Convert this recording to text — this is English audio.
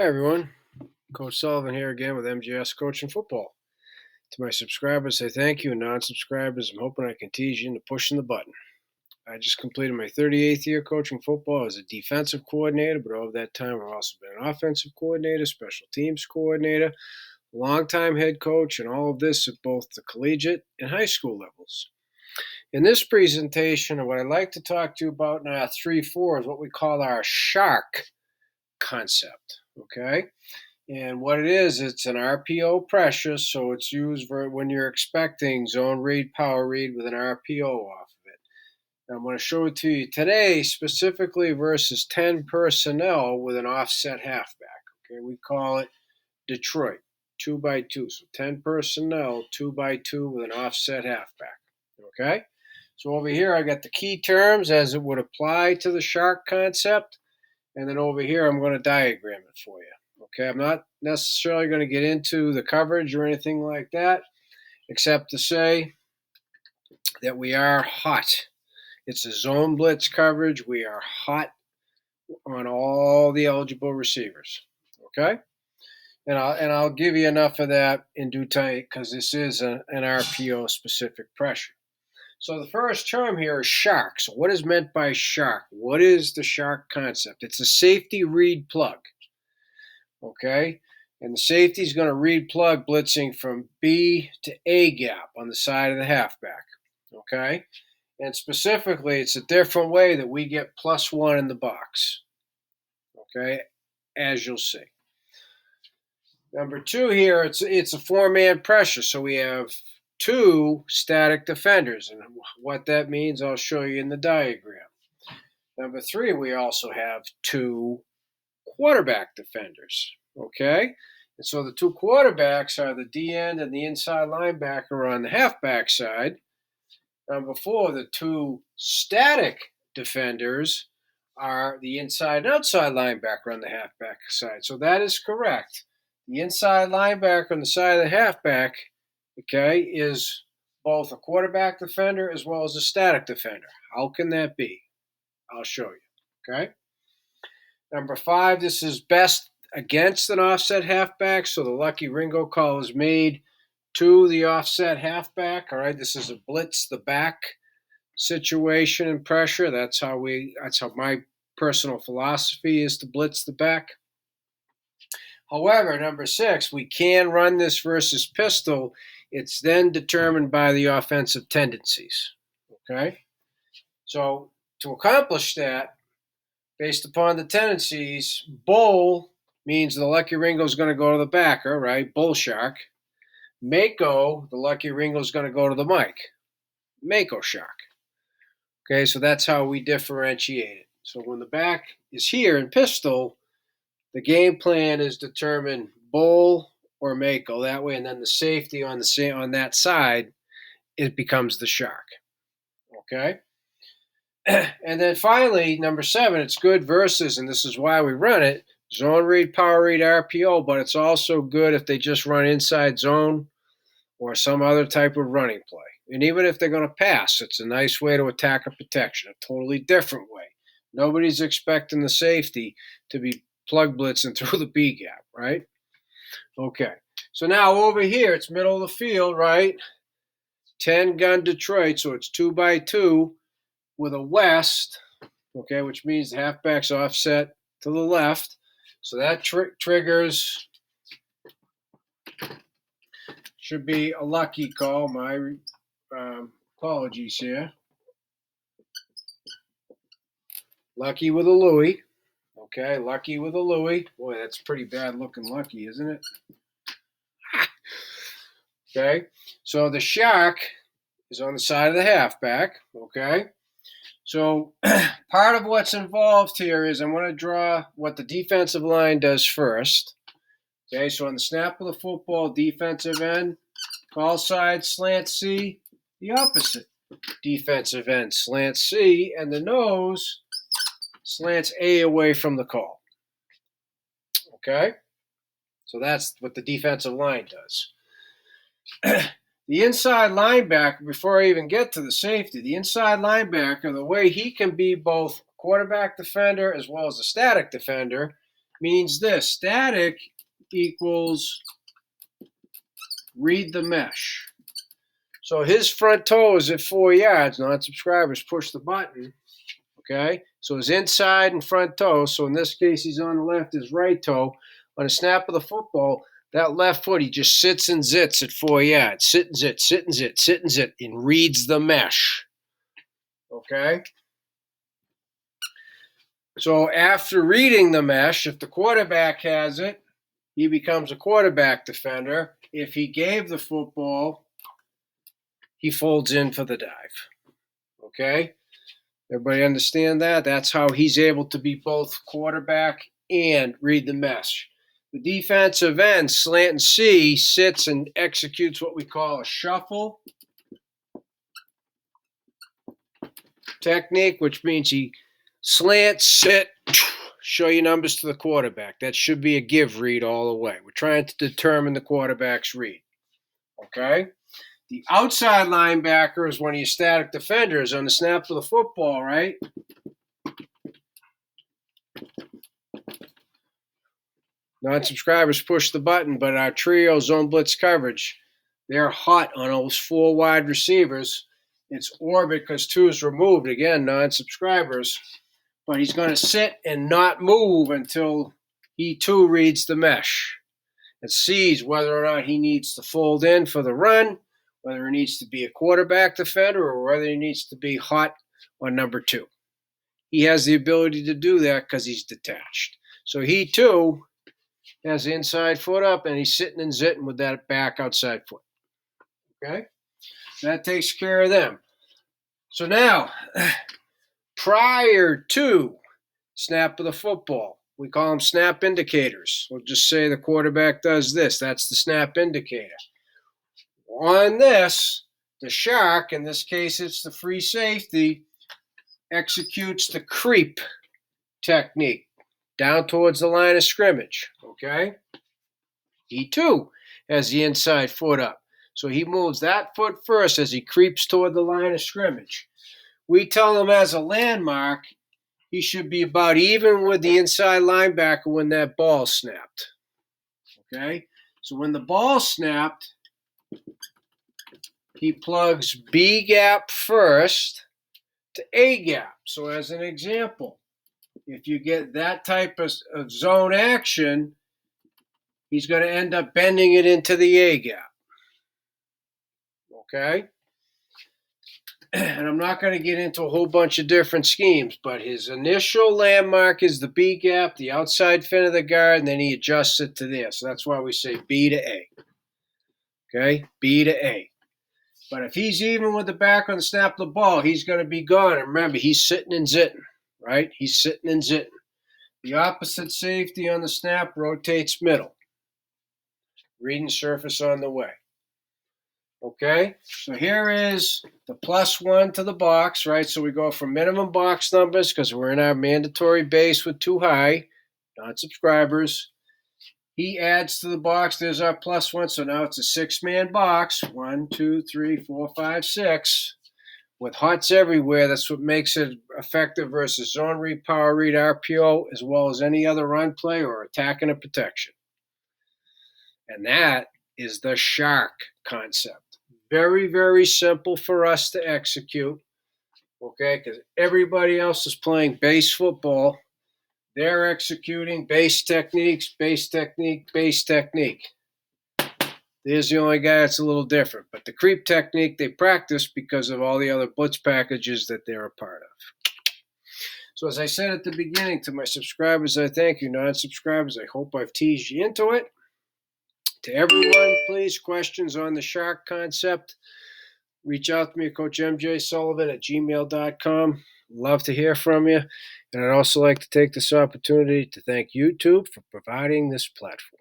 Hi everyone, Coach Sullivan here again with MGS Coaching Football. To my subscribers, say thank you, and non-subscribers, I'm hoping I can tease you into pushing the button. I just completed my 38th year coaching football as a defensive coordinator, but over that time I've also been an offensive coordinator, special teams coordinator, longtime head coach, and all of this at both the collegiate and high school levels. In this presentation, what I'd like to talk to you about in our 3-4 is what we call our shark concept, okay? And what it is, it's an RPO pressure, so it's used for when you're expecting zone read, power read with an RPO off of it. And I'm going to show it to you today, specifically versus 10 personnel with an offset halfback. Okay, we call it Detroit, 2x2. So 10 personnel, 2x2 with an offset halfback. Okay, so over here I got the key terms as it would apply to the shark concept. And then over here, I'm going to diagram it for you. Okay, I'm not necessarily going to get into the coverage or anything like that, except to say that we are hot. It's a zone blitz coverage. We are hot on all the eligible receivers. Okay, and I'll give you enough of that in due time because this is an RPO specific pressure. So the first term here is shark. So what is meant by shark? What is the shark concept? It's a safety read plug. Okay? And the safety is going to read plug blitzing from B to A gap on the side of the halfback. Okay? And specifically, it's a different way that we get +1 in the box. Okay? As you'll see. Number 2 here, it's a 4-man pressure. So we have 2 static defenders. And what that means, I'll show you in the diagram. Number 3, we also have 2 quarterback defenders. Okay? And so the 2 quarterbacks are the D end and the inside linebacker on the halfback side. Number 4, the 2 static defenders are the inside and outside linebacker on the halfback side. So that is correct. The inside linebacker on the side of the halfback, okay, is both a quarterback defender as well as a static defender. How can that be? I'll show you, okay? Number 5, this is best against an offset halfback, so the lucky Ringo call is made to the offset halfback, all right? This is a blitz the back situation and pressure. That's how my personal philosophy is to blitz the back. However, number 6, we can run this versus pistol. It's then determined by the offensive tendencies, okay? So to accomplish that, based upon the tendencies, bull means the lucky Ringo is going to go to the backer, right? Bull shark. Mako, the lucky Ringo is going to go to the mic. Mako shark. Okay, so that's how we differentiate it. So when the back is here in pistol, the game plan is determined bull or Mako that way, and then the safety on that side, it becomes the shark. Okay? And then finally, number 7, it's good versus, and this is why we run it, zone read, power read, RPO, but it's also good if they just run inside zone or some other type of running play. And even if they're going to pass, it's a nice way to attack a protection, a totally different way. Nobody's expecting the safety to be plug blitzing through the B gap, right? Okay. So now over here, it's middle of the field, right? 10 gun Detroit, so it's 2x2 with a west, okay, which means the halfback's offset to the left. So that triggers, should be a lucky call. My apologies here. Lucky with a Louie. Okay, lucky with a Louie. Boy, that's pretty bad looking lucky, isn't it? Okay, so the shark is on the side of the halfback, okay? So part of what's involved here is I'm going to draw what the defensive line does first. Okay, so on the snap of the football, defensive end, call side, slant C, the opposite. Defensive end, slant C, and the nose slants A away from the call. Okay? So that's what the defensive line does. The inside linebacker, before I even get to the safety, the inside linebacker, the way he can be both quarterback defender as well as a static defender means this. Static equals read the mesh. So his front toe is at 4 yards. Non-subscribers push the button. Okay? So his inside and front toe, so in this case he's on the left, his right toe. On a snap of the football, that left foot, he just sits and zits at 4 yards. Sit and zit, sit and zit, sit and zit, and reads the mesh. Okay? So after reading the mesh, if the quarterback has it, he becomes a quarterback defender. If he gave the football, he folds in for the dive. Okay? Everybody understand that? That's how he's able to be both quarterback and read the mesh. The defensive end, slant and C, sits and executes what we call a shuffle technique, which means he slant, sit, show your numbers to the quarterback. That should be a give read all the way. We're trying to determine the quarterback's read. Okay? The outside linebacker is one of your static defenders on the snap of the football, right? Non-subscribers push the button, but our trio zone blitz coverage, they're hot on those 4 wide receivers. It's orbit because 2 is removed. Again, non-subscribers. But he's going to sit and not move until he too reads the mesh and sees whether or not he needs to fold in for the run, whether he needs to be a quarterback defender, or whether he needs to be hot on number 2. He has the ability to do that because he's detached. So he too has the inside foot up, and he's sitting and zitting with that back outside foot. Okay? That takes care of them. So now, prior to snap of the football, we call them snap indicators. We'll just say the quarterback does this. That's the snap indicator. On this, the shark, in this case it's the free safety, executes the creep technique down towards the line of scrimmage, okay? He too has the inside foot up. So he moves that foot first as he creeps toward the line of scrimmage. We tell him as a landmark, he should be about even with the inside linebacker when that ball snapped, okay? So when the ball snapped, he plugs B gap first to A gap. So as an example, if you get that type of zone action, he's going to end up bending it into the A gap. Okay? And I'm not going to get into a whole bunch of different schemes, but his initial landmark is the B gap, the outside fin of the guard, and then he adjusts it to there. So that's why we say B to A. Okay? B to A. But if he's even with the back on the snap of the ball, he's going to be gone. And remember, he's sitting and zitting, right? He's sitting and zitting. The opposite safety on the snap rotates middle. Reading surface on the way. Okay? So here is the +1 to the box, right? So we go from minimum box numbers because we're in our mandatory base with 2 high, not subscribers. He adds to the box. There's our +1. So now it's a 6-man box. 1, 2, 3, 4, 5, 6. With hots everywhere. That's what makes it effective versus zone read, power read, RPO, as well as any other run play or attack and a protection. And that is the shark concept. Very, very simple for us to execute. Okay, because everybody else is playing base football. They're executing base techniques, base technique, base technique. There's the only guy that's a little different. But the creep technique they practice because of all the other blitz packages that they're a part of. So as I said at the beginning, to my subscribers, I thank you. Non-subscribers, I hope I've teased you into it. To everyone, please, questions on the shark concept, reach out to me at CoachMJSullivan@gmail.com. Love to hear from you. And I'd also like to take this opportunity to thank YouTube for providing this platform.